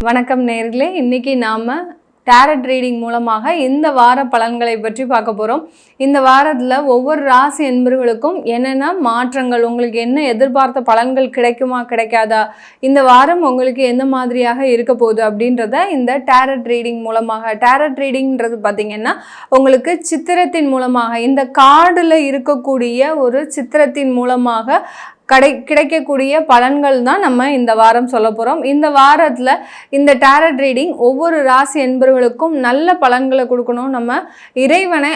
வணக்கம் நேயர்களே, இன்னைக்கு நாம டாரட் ரீடிங் மூலமாக இந்த வார பலன்களை பற்றி பார்க்க போகிறோம். இந்த வாரத்தில் ஒவ்வொரு ராசி என்பவர்களுக்கும் என்னென்ன மாற்றங்கள், உங்களுக்கு என்ன எதிர்பார்த்த பலன்கள் கிடைக்குமா கிடைக்காதா, இந்த வாரம் உங்களுக்கு எந்த மாதிரியாக இருக்க போகுது அப்படின்றத இந்த டாரட் ரீடிங் மூலமாக. டாரட் ரீடிங்கிறது பார்த்திங்கன்னா உங்களுக்கு சித்திரத்தின் மூலமாக, இந்த கார்டில் இருக்கக்கூடிய ஒரு சித்திரத்தின் மூலமாக கிடைக்கக்கூடிய பலன்கள் தான் நம்ம இந்த வாரம் சொல்ல போகிறோம். இந்த வாரத்தில் இந்த டாரட் ரீடிங் ஒவ்வொரு ராசி என்பவர்களுக்கும் நல்ல பலன்களை கொடுக்கணும். நம்ம இறைவனை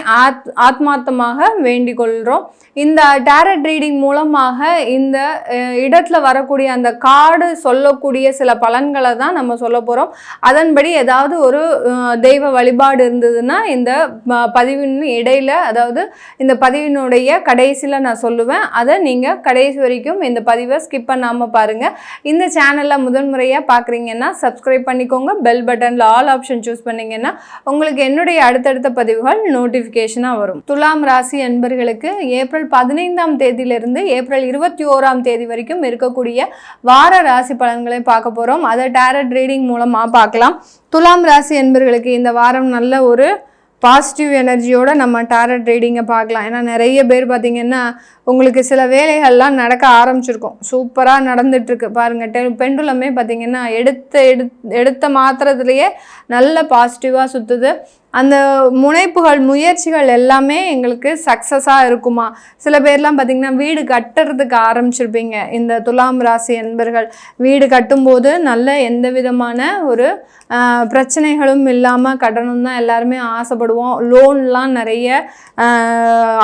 ஆத்மார்த்தமாக வேண்டிக் கொள்கிறோம். இந்த டாரட் ரீடிங் மூலமாக இந்த இடத்துல வரக்கூடிய அந்த கார்டு சொல்லக்கூடிய சில பலன்களை தான் நம்ம சொல்ல போகிறோம். அதன்படி ஏதாவது ஒரு தெய்வ வழிபாடு இருந்ததுன்னா இந்த பதிவின் இடையில, அதாவது இந்த பதிவினுடைய கடைசியில் நான் சொல்லுவேன். அதை நீங்கள் கடைசி வரைக்கும் இந்த பதிவை ஸ்கிப் பண்ணாமல் பாருங்கள். இந்த சேனலில் முதன்முறையாக பார்க்குறீங்கன்னா சப்ஸ்கிரைப் பண்ணிக்கோங்க. பெல் பட்டனில் ஆல் ஆப்ஷன் சூஸ் பண்ணிங்கன்னா உங்களுக்கு என்னுடைய அடுத்தடுத்த பதிவுகள் நோட்டிஃபிகேஷனாக வரும். துலாம் ராசி அன்பர்களுக்கு ஏப்ரல் 15ஆம் தேதியிலிருந்து ஏப்ரல் 21ஆம் தேதி வரைக்கும் இருக்கக்கூடிய வார ராசி பலன்களை பார்க்க போகிறோம். அதை டாரட் ரீடிங் மூலமாக பார்க்கலாம். துலாம் ராசி அன்பர்களுக்கு இந்த வாரம் நல்ல ஒரு பாசிட்டிவ் எனர்ஜியோடு நம்ம டாரட் ரீடிங்கை பார்க்கலாம். ஏன்னா நிறைய பேர் பார்த்திங்கன்னா உங்களுக்கு சில வேலைகள்லாம் நடக்க ஆரம்பிச்சிருக்கும், சூப்பராக நடந்துகிட்ருக்கு பாருங்கள். பெண்டுலமே பார்த்திங்கன்னா எடுத்த மாத்திரத்துலேயே நல்ல பாசிட்டிவாக சுற்றுது. அந்த முனைப்புகள், முயற்சிகள் எல்லாமே எங்களுக்கு சக்ஸஸாக இருக்குமா. சில பேர்லாம் பார்த்திங்கன்னா வீடு கட்டுறதுக்கு ஆரம்பிச்சிருப்பீங்க. இந்த துலாம் ராசி என்பர்கள் வீடு கட்டும்போது நல்ல எந்த விதமான ஒரு பிரச்சனைகளும் இல்லாமல் கட்டணும் தான் எல்லாருமே ஆசைப்படுவோம். லோன்லாம் நிறைய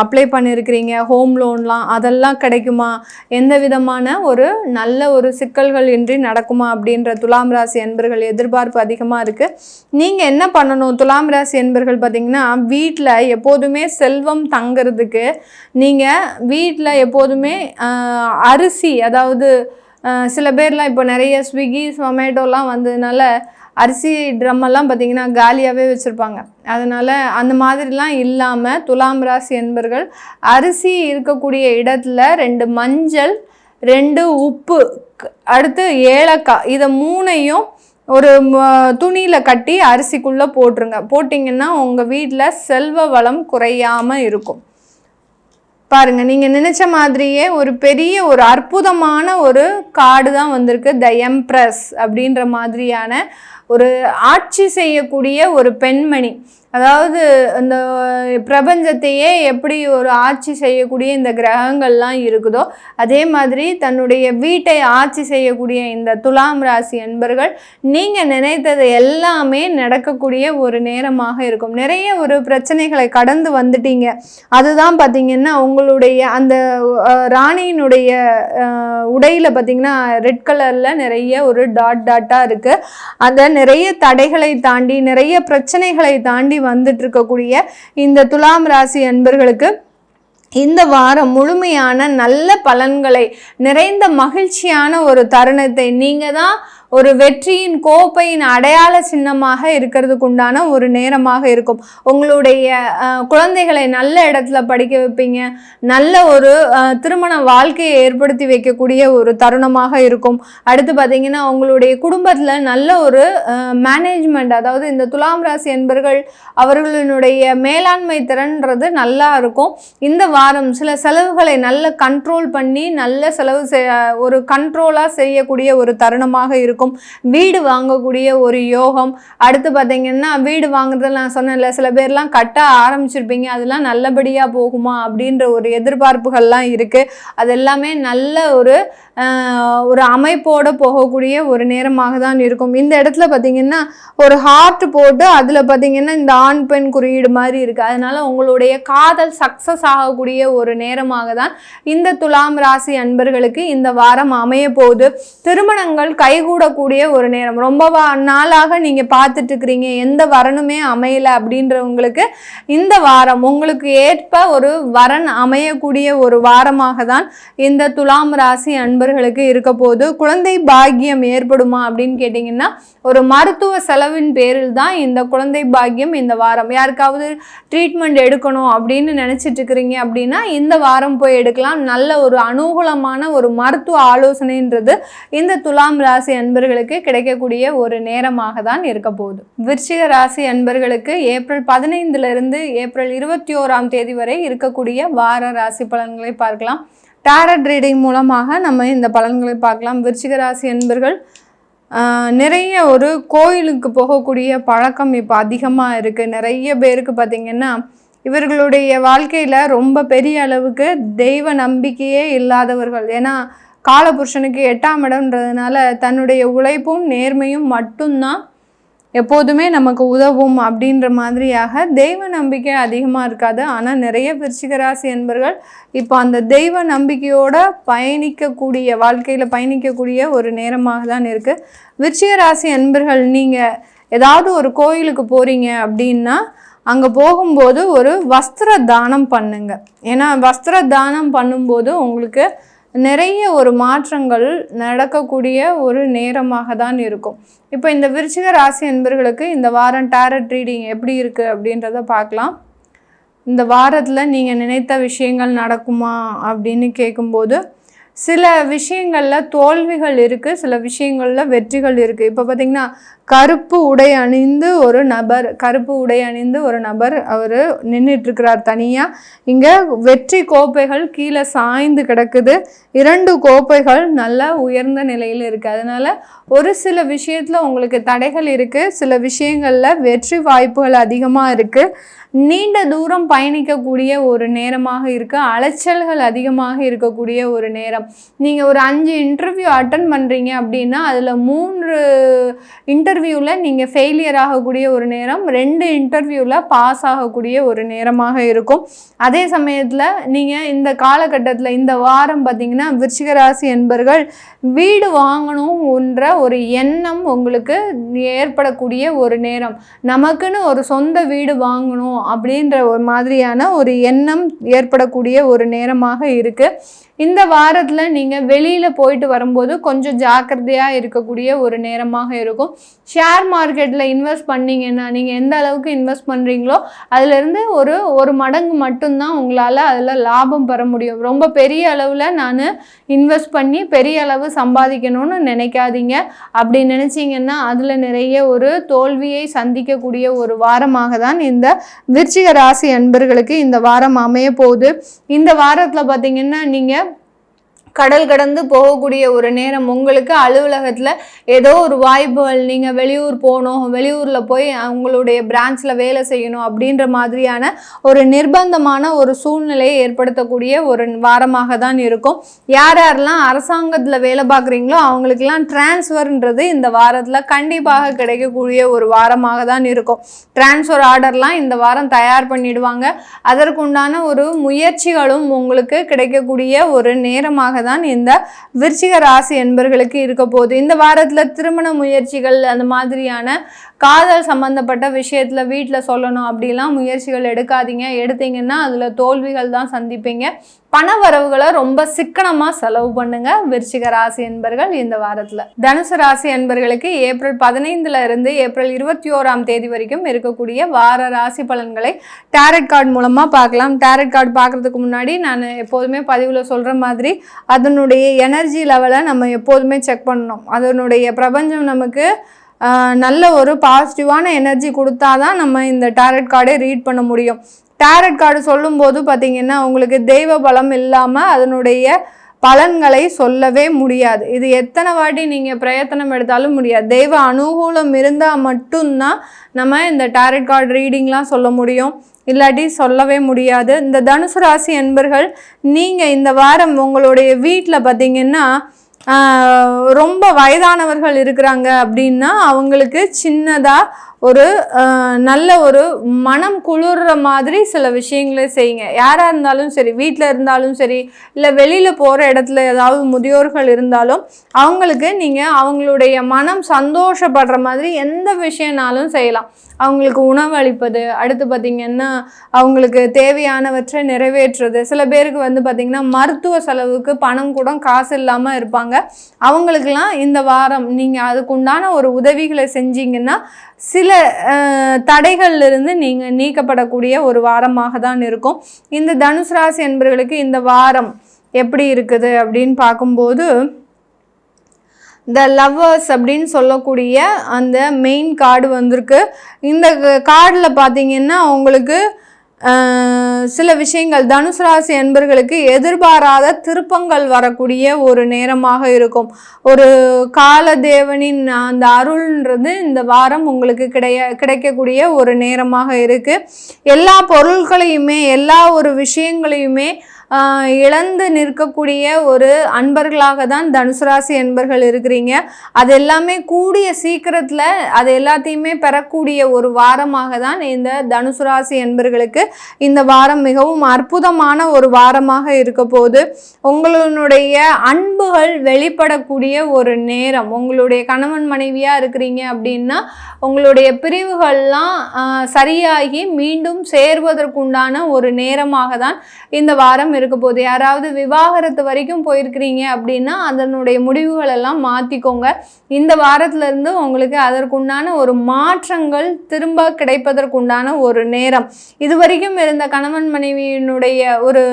அப்ளை பண்ணியிருக்கிறீங்க, ஹோம் லோன்லாம், அதெல்லாம் கிடைக்குமா, எந்த விதமான ஒரு நல்ல ஒரு சிக்கல்கள் இன்றி நடக்குமா அப்படின்ற துலாம் ராசி என்பர்கள் எதிர்பார்ப்பு அதிகமாக இருக்குது. நீங்கள் என்ன பண்ணணும் துலாம் ராசி என்பர்கள் பார்த்திங்கன்னா, வீட்டில் எப்போதுமே செல்வம் தங்கிறதுக்கு நீங்கள் வீட்டில் எப்போதுமே அரிசி, அதாவது சில பேர்லாம் இப்போ நிறைய ஸ்விக்கி சொமேட்டோலாம் வந்ததுனால அரிசி ட்ரம்மெல்லாம் பார்த்திங்கன்னா காலியாகவே வச்சுருப்பாங்க. அதனால் அந்த மாதிரிலாம் இல்லாமல் துலாம் ராசி என்பர்கள் அரிசி இருக்கக்கூடிய இடத்துல 2 மஞ்சள், 2 உப்பு, அடுத்து ஏலக்காய், இதை 3ஐயும் ஒரு துணியில் கட்டி அரிசிக்குள்ளே போட்டுருங்க. போட்டிங்கன்னா உங்கள் வீட்டில் செல்வ வளம் குறையாமல் இருக்கும். பாருங்கள், நீங்கள் நினச்ச மாதிரியே ஒரு பெரிய ஒரு அற்புதமான ஒரு கார்டு தான் வந்திருக்கு. த எம்ப்ரஸ் அப்படின்ற மாதிரியான ஒரு ஆட்சி செய்யக்கூடிய ஒரு பெண்மணி, அதாவது இந்த பிரபஞ்சத்தையே எப்படி ஒரு ஆட்சி செய்யக்கூடிய இந்த கிரகங்கள்லாம் இருக்குதோ அதே மாதிரி தன்னுடைய வீட்டை ஆட்சி செய்யக்கூடிய இந்த துலாம் ராசி என்பர்கள் நீங்கள் நினைத்தது எல்லாமே நடக்கக்கூடிய ஒரு நேரமாக இருக்கும். நிறைய ஒரு பிரச்சனைகளை கடந்து வந்துட்டீங்க. அதுதான் பார்த்திங்கன்னா உங்களுடைய அந்த ராணியினுடைய உடையில் பார்த்திங்கன்னா ரெட் கலரில் நிறைய ஒரு டாட்டாக இருக்குது. அந்த நிறைய தடைகளை தாண்டி, நிறைய பிரச்சனைகளை தாண்டி வந்துட்டு இருக்கக்கூடிய இந்த துலாம் ராசி அன்பர்களுக்கு இந்த வாரம் முழுமையான நல்ல பலன்களை, நிறைந்த மகிழ்ச்சியான ஒரு தருணத்தை, நீங்கள் தான் ஒரு வெற்றியின் கோப்பையின் அடையாள சின்னமாக இருக்கிறதுக்கு உண்டான ஒரு நேரமாக இருக்கும். உங்களுடைய குழந்தைகளை நல்ல இடத்துல படிக்க வைப்பீங்க. நல்ல ஒரு திருமண வாழ்க்கையை ஏற்படுத்தி வைக்கக்கூடிய ஒரு தருணமாக இருக்கும். அடுத்து பார்த்திங்கன்னா உங்களுடைய குடும்பத்தில் நல்ல ஒரு மேனேஜ்மெண்ட், அதாவது இந்த துலாம் ராசி என்பர்கள் அவர்களினுடைய மேலாண்மை திறன்றது நல்லா இருக்கும். இந்த வாரம் சில செலவுகளை நல்ல கண்ட்ரோல் பண்ணி நல்ல செலவு ஒரு கண்ட்ரோலாக செய்யக்கூடிய ஒரு தருணமாக இருக்கும். வீடு வாங்கக்கூடிய ஒரு யோகம். அடுத்து பார்த்தீங்கன்னா வீடு வாங்குறதுல நான் சொன்னேன்ல, சில பேர்லாம் கட்ட ஆரம்பிச்சிருப்பீங்க, அதெல்லாம் நல்லபடியாக போகுமா அப்படின்ற ஒரு எதிர்பார்ப்புகள்லாம் இருக்குது. அது எல்லாமே நல்ல ஒரு அமைப்போடு போகக்கூடிய ஒரு நேரமாக தான் இருக்கும். இந்த இடத்துல பார்த்திங்கன்னா ஒரு ஹார்ட் போட்டு அதில் பார்த்திங்கன்னா இந்த ஆண் பெண் குறியீடு மாதிரி இருக்குது. அதனால் உங்களுடைய காதல் சக்ஸஸ் ஆகக்கூடிய ஒரு நேரமாக தான் இந்த துலாம் ராசி அன்பர்களுக்கு இந்த வாரம் அமைய போகுது. திருமணங்கள் கைகூடக்கூடிய ஒரு நேரம். ரொம்ப நாளாக நீங்கள் பார்த்துட்டு இருக்கிறீங்க, எந்த வரனுமே அமையலை அப்படின்றவங்களுக்கு இந்த வாரம் உங்களுக்கு ஏற்ப ஒரு வரன் அமையக்கூடிய ஒரு வாரமாக தான் இந்த துலாம் ராசி அன்பர்கள் நபர்களுக்கு இருக்க போது குழந்தை பாக்கியம் ஏற்படுமா அப்படின்னு கேட்டிங்கன்னா ஒரு மருத்துவ செலவின் பேரில் தான் இந்த குழந்தை பாக்கியம் இந்த வாரம். யாருக்காவது ட்ரீட்மெண்ட் எடுக்கணும் அப்படின்னு நினச்சிட்டு இருக்கிறீங்க அப்படின்னா இந்த வாரம் போய் எடுக்கலாம். நல்ல ஒரு அனுகூலமான ஒரு மருத்துவ ஆலோசனைன்றது இந்த துலாம் ராசி அன்பர்கள் என்பர்களுக்கு கிடைக்கக்கூடிய ஒரு நேரமாக தான் இருக்க போகுது. விருச்சிக ராசி அன்பர்களுக்கு ஏப்ரல் 15 ஏப்ரல் 21 வரை இருக்கக்கூடிய வார ராசி பலன்களை பார்க்கலாம். டாரட் ரீடிங் மூலமாக நம்ம இந்த பலன்களை பார்க்கலாம். விருச்சிக ராசி அன்பர்கள் நிறைய ஒரு கோயிலுக்கு போகக்கூடிய பழக்கம் இப்போ அதிகமாக இருக்குது. நிறைய பேருக்கு பார்த்திங்கன்னா இவர்களுடைய வாழ்க்கையில் ரொம்ப பெரிய அளவுக்கு தெய்வ நம்பிக்கையே இல்லாதவர்கள். ஏன்னா காலபுருஷனுக்கு 8ஆம் இடம்ன்றதுனால தன்னுடைய உழைப்பும் நேர்மையும் மட்டும்தான் எப்போதுமே நமக்கு உதவும் அப்படின்ற மாதிரியாக தெய்வ நம்பிக்கை அதிகமாக இருக்காது. ஆனால் நிறைய விருச்சிக ராசி என்பர்கள் இப்போ அந்த தெய்வ நம்பிக்கையோடு வாழ்க்கையில் பயணிக்கக்கூடிய ஒரு நேரமாக தான் இருக்குது. விருச்சிக ராசி அன்பர்கள் நீங்கள் ஏதாவது ஒரு கோயிலுக்கு போகிறீங்க அப்படின்னா அங்கே போகும்போது ஒரு வஸ்திர தானம் பண்ணுங்க. ஏன்னா வஸ்திர தானம் பண்ணும்போது உங்களுக்கு நிறைய ஒரு மாற்றங்கள் நடக்கக்கூடிய ஒரு நேரமாக தான் இருக்கும். இப்போ இந்த விருச்சிக ராசி அன்பர்களுக்கு இந்த வாரம் டாரட் ரீடிங் எப்படி இருக்குது அப்படின்றத பார்க்கலாம். இந்த வாரத்தில் நீங்கள் நினைத்த விஷயங்கள் நடக்குமா அப்படின்னு கேட்கும்போது சில விஷயங்களில் தோல்விகள் இருக்குது, சில விஷயங்களில் வெற்றிகள் இருக்குது. இப்போ பார்த்திங்கன்னா கருப்பு உடை அணிந்து ஒரு நபர் அவர் நின்றுட்டுருக்கிறார் தனியாக. இங்கே வெற்றி கோப்பைகள் கீழே சாய்ந்து கிடக்குது. 2 கோப்பைகள் நல்ல உயர்ந்த நிலையில் இருக்குது. அதனால் ஒரு சில விஷயத்தில் உங்களுக்கு தடைகள் இருக்குது, சில விஷயங்களில் வெற்றி வாய்ப்புகள் அதிகமாக இருக்குது. நீண்ட தூரம் பயணிக்கக்கூடிய ஒரு நேரமாக இருக்குது. அலைச்சல்கள் அதிகமாக இருக்கக்கூடிய ஒரு நேரம். நீங்கள் ஒரு 5 இன்டர்வியூ அட்டன் பண்ணுறீங்க அப்படின்னா அதில் 3 இன்டர்வியூவில் நீங்கள் ஃபெயிலியர் ஆகக்கூடிய ஒரு நேரம், 2 இன்டர்வியூவில் பாஸ் ஆகக்கூடிய ஒரு நேரமாக இருக்கும். அதே சமயத்தில் நீங்கள் இந்த காலகட்டத்தில் இந்த வாரம் பார்த்திங்கன்னா விருச்சிக ராசி என்பர்கள் வீடு வாங்கணும்ன்ற ஒரு எண்ணம் உங்களுக்கு ஏற்படக்கூடிய ஒரு நேரம். நமக்குன்னு ஒரு சொந்த வீடு வாங்கணும் அப்படின்ற ஒரு மாதிரியான ஒரு எண்ணம் ஏற்படக்கூடிய ஒரு நேரமாக இருக்குது. இந்த வாரத்தில் நீங்கள் வெளியில் போயிட்டு வரும்போது கொஞ்சம் ஜாக்கிரதையாக இருக்கக்கூடிய ஒரு நேரமாக இருக்கும். ஷேர் மார்க்கெட்டில் இன்வெஸ்ட் பண்ணிங்கன்னா நீங்கள் எந்த அளவுக்கு இன்வெஸ்ட் பண்ணுறீங்களோ அதிலிருந்து ஒரு மடங்கு மட்டும்தான் உங்களால் அதில் லாபம் பெற முடியும். ரொம்ப பெரிய அளவில் நான் இன்வெஸ்ட் பண்ணி பெரிய அளவு சம்பாதிக்கணும்னு நினைக்காதீங்க. அப்படி நினச்சிங்கன்னா அதில் நிறைய ஒரு தோல்வியை சந்திக்கக்கூடிய ஒரு வாரமாக தான் இந்த விருச்சிக ராசி அன்பர்களுக்கு இந்த வாரம் அமைய போகுது. இந்த வாரத்தில் பார்த்திங்கன்னா நீங்கள் கடல் கடந்து போகக்கூடிய ஒரு நேரம். உங்களுக்கு அலுவலகத்தில் ஏதோ ஒரு வாய்ப்புகள், நீங்கள் வெளியூர் போகணும், வெளியூரில் போய் அவங்களுடைய பிரான்ச்சில் வேலை செய்யணும் அப்படின்ற மாதிரியான ஒரு நிர்பந்தமான ஒரு சூழ்நிலையை ஏற்படுத்தக்கூடிய ஒரு வாரமாக தான் இருக்கும். யாரெல்லாம் அரசாங்கத்தில் வேலை பார்க்குறீங்களோ அவங்களுக்கெல்லாம் டிரான்ஸ்ஃபர்ன்றது இந்த வாரத்தில் கண்டிப்பாக கிடைக்கக்கூடிய ஒரு வாரமாக தான் இருக்கும். டிரான்ஸ்ஃபர் ஆர்டர்லாம் இந்த வாரம் தயார் பண்ணிடுவாங்க. அதற்குண்டான ஒரு முயற்சிகளும் உங்களுக்கு கிடைக்கக்கூடிய ஒரு நேரமாக தான் இந்த விருச்சிக ராசி என்பர்களுக்கு இருக்க போகுது. இந்த வாரத்தில் திருமண முயற்சிகள், அந்த மாதிரியான காதல் சம்பந்தப்பட்ட விஷயத்தில் வீட்டில் சொல்லணும் அப்படிலாம் முயற்சிகள் எடுக்காதீங்க. எடுத்தீங்கன்னா அதில் தோல்விகள் தான் சந்திப்பீங்க. பண வரவுகளை ரொம்ப சிக்கனமாக செலவு பண்ணுங்க விருச்சிக ராசி என்பர்கள் இந்த வாரத்தில். தனுசு ராசி என்பர்களுக்கு ஏப்ரல் 15 ஏப்ரல் 21 வரைக்கும் இருக்கக்கூடிய வார ராசி பலன்களை டாரட் கார்டு மூலமாக பார்க்கலாம். டாரட் கார்டு பார்க்குறதுக்கு முன்னாடி நான் எப்போதுமே பதிவில் சொல்கிற மாதிரி அதனுடைய எனர்ஜி லெவலை நம்ம எப்போதுமே செக் பண்ணணும். அதனுடைய பிரபஞ்சம் நமக்கு நல்ல ஒரு பாசிட்டிவான எனர்ஜி கொடுத்தாதான் நம்ம இந்த டாரட் கார்டை ரீட் பண்ண முடியும். டாரட் கார்டு சொல்லும்போது பார்த்திங்கன்னா உங்களுக்கு தெய்வ பலம் இல்லாமல் அதனுடைய பலன்களை சொல்லவே முடியாது. இது எத்தனை வாட்டி நீங்கள் பிரயத்தனம் எடுத்தாலும் முடியாது. தெய்வ அனுகூலம் இருந்தால் மட்டும்தான் நம்ம இந்த டாரட் கார்டு ரீடிங்லாம் சொல்ல முடியும், இல்லாட்டி சொல்லவே முடியாது. இந்த தனுசு ராசி என்பர்கள் நீங்கள் இந்த வாரம் உங்களுடைய வீட்டில் பார்த்திங்கன்னா ரொம்ப வயதானவர்கள் இருக்கிறாங்க அப்படின்னா அவங்களுக்கு சின்னதாக ஒரு நல்ல ஒரு மனம் குளிர்ற மாதிரி சில விஷயங்களே செய்யுங்க. யாராக இருந்தாலும் சரி, வீட்டில் இருந்தாலும் சரி, இல்லை வெளியில் போகிற இடத்துல ஏதாவது முதியோர்கள் இருந்தாலும் அவங்களுக்கு நீங்கள் அவங்களுடைய மனம் சந்தோஷப்படுற மாதிரி எந்த விஷயம்னாலும் செய்யலாம். அவங்களுக்கு உணவு அளிப்பது, அடுத்து பார்த்திங்கன்னா அவங்களுக்கு தேவையானவற்றை நிறைவேற்றுறது. சில பேருக்கு பார்த்திங்கன்னா மருத்துவ செலவுக்கு பணம் கூட காசு இல்லாமல் இருப்பாங்க. அவங்களுக்கெல்லாம் இந்த வாரம் நீங்கள் அதுக்குண்டான ஒரு உதவிகளை செஞ்சீங்கன்னா சில தடைகள்லிருந்து நீங்கள் நீக்கப்படக்கூடிய ஒரு வாரமாக தான் இருக்கும். இந்த தனுசு ராசி என்பவர்களுக்கு இந்த வாரம் எப்படி இருக்குது அப்படின்னு பார்க்கும்போது த லவ்வர்ஸ் அப்படின்னு சொல்லக்கூடிய அந்த மெயின் கார்டு வந்திருக்கு. இந்த கார்டில் பார்த்தீங்கன்னா உங்களுக்கு சில விஷயங்கள் தனுசு ராசி அன்பர்களுக்கு எதிர்பாராத திருப்பங்கள் வரக்கூடிய ஒரு நேரமாக இருக்கும். ஒரு காலதேவனின் அந்த அருள்ன்றது இந்த வாரம் உங்களுக்கு கிடைக்கக்கூடிய ஒரு நேரமாக இருக்குது. எல்லா பொருட்களையுமே எல்லா ஒரு விஷயங்களையுமே இழந்து நிற்கக்கூடிய ஒரு அன்பர்களாக தான் தனுசு ராசி அன்பர்கள் இருக்கிறீங்க. அது எல்லாமே கூடிய சீக்கிரத்தில் அது எல்லாத்தையுமே பெறக்கூடிய ஒரு வாரமாக தான் இந்த தனுசு ராசி அன்பர்களுக்கு இந்த வாரம் மிகவும் அற்புதமான ஒரு வாரமாக இருக்க போது. உங்களுடைய அன்புகள் வெளிப்படக்கூடிய ஒரு நேரம். உங்களுடைய கணவன் மனைவியாக இருக்கிறீங்க அப்படின்னா உங்களுடைய பிரிவுகள்லாம் சரியாகி மீண்டும் சேர்வதற்குண்டான ஒரு நேரமாக தான் இந்த வாரம் இருக்க போகுது. யாராவது விவாகரத்து வரைக்கும் போயிருக்கிறீங்க அப்படின்னா அதனுடைய முடிவுகள் எல்லாம் மாற்றிக்கோங்க. இந்த வாரத்திலிருந்து உங்களுக்கு அதற்குண்டான ஒரு மாற்றங்கள் திரும்ப கிடைப்பதற்குண்டான ஒரு நேரம். இது வரைக்கும் இருந்த கணவன் மனைவியினுடைய ஒரு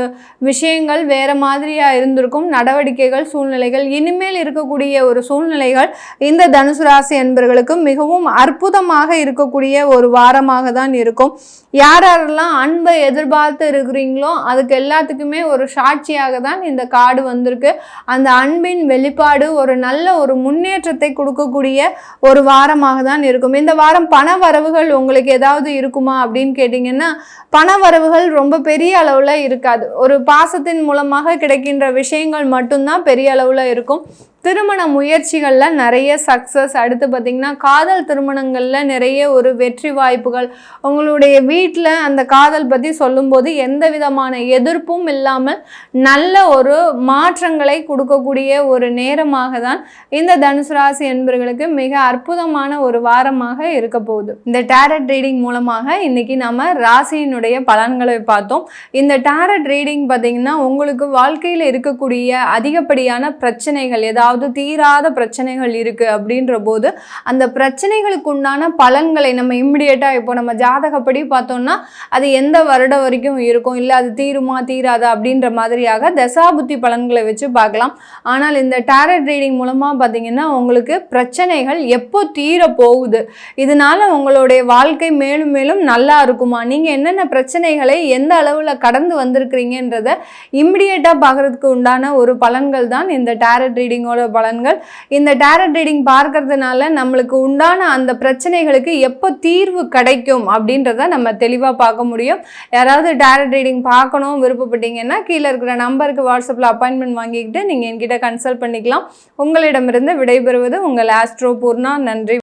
விஷயங்கள் வேற மாதிரியா இருந்திருக்கும். நடவடிக்கைகள், சூழ்நிலைகள், இனிமேல் இருக்கக்கூடிய ஒரு சூழ்நிலைகள் இந்த தனுசு ராசி அன்பர்களுக்கு மிகவும் அற்புதமாக இருக்கக்கூடிய ஒரு வாரமாக தான் இருக்கும். யாரெல்லாம் அன்பை எதிர்பார்த்து இருக்கிறீங்களோ அதுக்கு எல்லாத்துக்குமே ஒரு சாட்சியாக தான் இந்த கார்டு வந்திருக்கு. அந்த அன்பின் வெளிப்பாடு ஒரு நல்ல ஒரு முன்னேற்றத்தை கொடுக்கக்கூடிய ஒரு வாரமாக தான் இருக்கும். இந்த வாரம் பண வரவுகள் உங்களுக்கு ஏதாவது இருக்குமா அப்படின்னு கேட்டிங்கன்னா பண வரவுகள் ரொம்ப பெரிய அளவில் இருக்காது. ஒரு பாசத்தின் மூலமாக கிடைக்கின்ற விஷயங்கள் மட்டும்தான் பெரிய அளவில் இருக்கும். திருமண முயற்சிகளில் நிறைய சக்ஸஸ். அடுத்து பார்த்திங்கன்னா காதல் திருமணங்களில் நிறைய ஒரு வெற்றி வாய்ப்புகள். உங்களுடைய வீட்டில் அந்த காதல் பற்றி சொல்லும்போது எந்த விதமான எதிர்ப்பும் இல்லாமல் நல்ல ஒரு மாற்றங்களை கொடுக்கக்கூடிய ஒரு நேரமாக தான் இந்த தனுசு ராசி என்பவர்களுக்கு மிக அற்புதமான ஒரு வாரமாக இருக்க போகுது. இந்த டேரட் ரீடிங் மூலமாக இன்னைக்கு நம்ம ராசியினுடைய பலன்களை பார்த்தோம். இந்த டேரட் ரீடிங் பார்த்திங்கன்னா உங்களுக்கு வாழ்க்கையில் இருக்கக்கூடிய அதிகப்படியான பிரச்சனைகள், ஏதாவது தீராத பிரச்சனைகள் இருக்கு அப்படின்ற போது அந்த பிரச்சனைகளுக்கு உண்டான பலன்களை நம்ம இம்மிடியேட்டா இப்போ நம்ம ஜாதகப்படி பார்த்தோம்னா அது எந்த வருடம் வரைக்கும் இருக்கும், இல்லை அது தீருமா தீராதா அப்படின்ற மாதிரியாக தசாபுத்தி பலன்களை வச்சு பார்க்கலாம். ஆனால் இந்த டேரட் ரீடிங் மூலமா பார்த்தீங்கன்னா உங்களுக்கு பிரச்சனைகள் எப்போ தீர போகுது, இதனால உங்களுடைய வாழ்க்கை மேலும் மேலும் நல்லா இருக்குமா, நீங்க என்னென்ன பிரச்சனைகளை எந்த அளவில் கடந்து வந்திருக்கிறீங்கன்றத இம்மிடியேட்டா பார்க்கறதுக்கு உண்டான ஒரு பலன்கள் தான் இந்த டேரட் ரீடிங்கோட பலன்கள். இந்த டேரட் ரீடிங் பார்க்கறதுனால நம்மளுக்கு உண்டான அந்த பிரச்சனைகளுக்கு எப்போ தீர்வு கிடைக்கும் அப்படின்றத நம்ம தெளிவாக பார்க்க முடியும். யாராவது டேரட் ரீடிங் பார்க்கணும் விருப்பப்பட்டீங்கன்னா கீழே இருக்கிற நம்பருக்கு வாட்ஸ்அப்பில் அப்பாயின்மெண்ட் வாங்கிக்கிட்டு நீங்கள் என்கிட்ட கன்சல்ட் பண்ணிக்கலாம். உங்களிடமிருந்து விடைபெறுவது உங்கள் ஆஸ்ட்ரோ பூர்ணா. நன்றி.